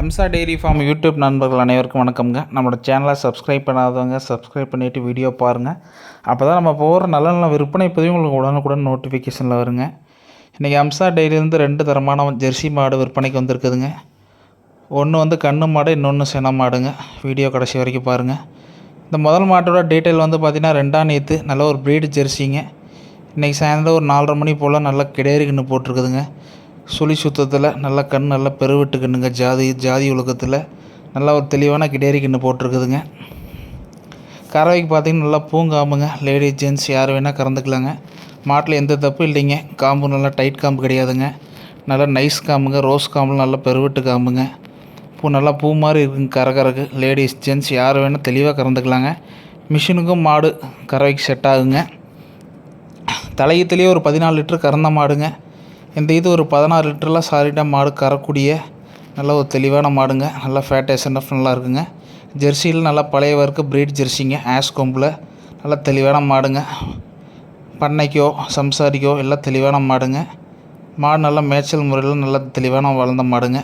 Amsa dairy farm YouTube நண்பர்கள் அனைவருக்கும் வணக்கம்ங்க. நம்மளோட சேனலை சப்ஸ்கிரைப் பண்ணாதவங்க சப்ஸ்கிரைப் பண்ணிவிட்டு வீடியோ பாருங்கள். அப்போ தான் நம்ம போகிற நல்ல நல்ல விற்பனை பதிவு உங்களுக்கு உடனுக்குடன் நோட்டிஃபிகேஷனில் வருங்க. இன்றைக்கி அம்சா டெய்ரியிலேருந்து 2 தரமான ஜெர்சி மாடு விற்பனைக்கு வந்திருக்குதுங்க. ஒன்று வந்து கன்று மாடு, இன்னொன்று சின மாடுங்க. வீடியோ கடைசி வரைக்கும் பாருங்கள். இந்த முதல் மாட்டோட டீட்டெயில் வந்து பார்த்திங்கன்னா 2ஆம் நேற்று நல்ல ஒரு ப்ரீடு ஜெர்சிங்க. இன்றைக்கி சாயந்தரம் ஒரு 4:30 மணி போல் நல்லா கிடேரி கன்று போட்டிருக்குதுங்க. சுழி சுத்தத்தில் நல்ல கண் நல்ல பெருவெட்டு கண்ணுங்க. ஜாதி உலகத்தில் நல்லா ஒரு தெளிவான கிடேரி கன்று போட்டிருக்குதுங்க. கறவைக்கு பார்த்திங்கன்னா நல்லா பூங்காம்புங்க. லேடிஸ் ஜென்ட்ஸ் யார் வேணால் கறந்துக்கலாங்க. மாட்டில் எந்த தப்பு இல்லைங்க. காம்பு நல்லா டைட் காம்பு கிடையாதுங்க. நல்லா நைஸ் காம்புங்க. ரோஸ் காம்பு நல்லா பெருவெட்டு காம்புங்க. நல்லா பூ மாதிரி இருக்குங்க. கறக்கறக்கு லேடிஸ் ஜென்ட்ஸ் யார் வேணால் தெளிவாக கறந்துக்கலாங்க. மிஷினுக்கும் மாடு கறவைக்கு செட் ஆகுங்க. தலையத்துலேயே ஒரு 14 லிட்டர் கறந்த மாடுங்க. இந்த இது ஒரு 16 லிட்டரில் சாலிடாக மாடு கறக்கூடிய நல்ல ஒரு தெளிவான மாடுங்க. நல்லா ஃபேட்டேஷன் நல்லா இருக்குங்க. ஜெர்சியில் நல்லா பழைய வர்க்க ப்ரீட் ஜெர்சிங்க. ஆஷ் கொம்பில் நல்லா தெளிவான மாடுங்க. பண்ணைக்கோ சம்சாரிக்கோ எல்லாம் தெளிவான மாடுங்க. மாடு நல்லா மேய்ச்சல் முறையில் நல்லா தெளிவான வளர்ந்த மாடுங்க.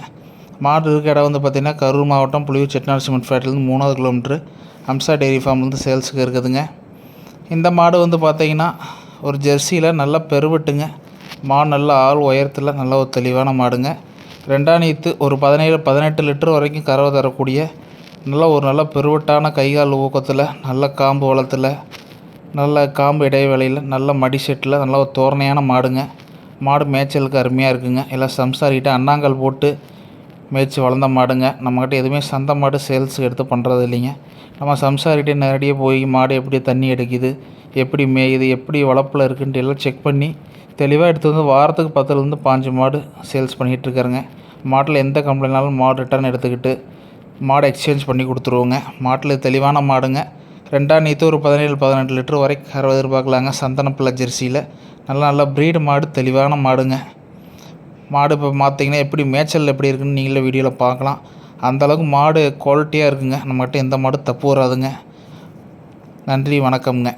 மாடு இருக்க இடம் வந்து பார்த்திங்கன்னா கரூர் மாவட்டம் புலியூர் செட்டிநாடு சிமெண்ட் ஃபேக்ட்ரிலேருந்து 3வது கிலோமீட்ரு அம்சா டெய்ரி ஃபார்ம்லேருந்து சேல்ஸுக்கு இருக்குதுங்க. இந்த மாடு வந்து பார்த்திங்கன்னா ஒரு ஜெர்சியில் நல்லா பெருவெட்டுங்க. மாடு நல்ல ஆள் உயரத்தில் நல்ல ஒரு தெளிவான மாடுங்க. 2ஆம் நேற்று ஒரு 17-18 லிட்டர் வரைக்கும் கறவை தரக்கூடிய நல்ல பெருவட்டான கைகால் ஊக்கத்தில் நல்ல காம்பு வளத்தில் நல்ல காம்பு இடைவேளையில் நல்ல மடி செட்டில் நல்ல ஒரு தோரணையான மாடுங்க. மாடு மேய்ச்சலுக்கு அருமையாக இருக்குங்க. எல்லாம் சம்சாரிக்கிட்ட அண்ணாங்கல் போட்டு மேய்ச்சி வளர்ந்த மாடுங்க. நம்மக்கிட்ட எதுவுமே சந்தை மாடு சேல்ஸுக்கு எடுத்து பண்ணுறது இல்லைங்க. நம்ம சம்சாரிக்கிட்டே நேரடியாக போய் மாடு எப்படி தண்ணி அடிக்குது, எப்படி மேயுது, எப்படி வளர்ப்பில் இருக்குன்ட்டு எல்லாம் செக் பண்ணி தெளிவாக எடுத்து வந்து வாரத்துக்கு 10லேருந்து 15 மாடு சேல்ஸ் பண்ணிகிட்ருக்காருங்க. மாட்டில் எந்த கம்ப்ளைண்ட்னாலும் மாடு ரிட்டர்ன் எடுத்துக்கிட்டு மாடு எக்ஸ்சேஞ்ச் பண்ணி கொடுத்துருவோங்க. மாட்டில் தெளிவான மாடுங்க. 2ஆம் நேற்று ஒரு 17-18 லிட்டர் வரைக்கும் கறவை எதிர்பார்க்கலாங்க. சந்தனப்பிள்ளை ஜெர்சியில் நல்ல ப்ரீடு மாடு, தெளிவான மாடுங்க. மாடு இப்போ பார்த்திங்கன்னா எப்படி மேய்ச்சல் எப்படி இருக்குன்னு நீங்களே வீடியோவில் பார்க்கலாம். அந்தளவுக்கு மாடு குவாலிட்டியாக இருக்குங்க. நம்மகிட்ட எந்த மாடு தப்பு வராதுங்க. நன்றி, வணக்கம்ங்க.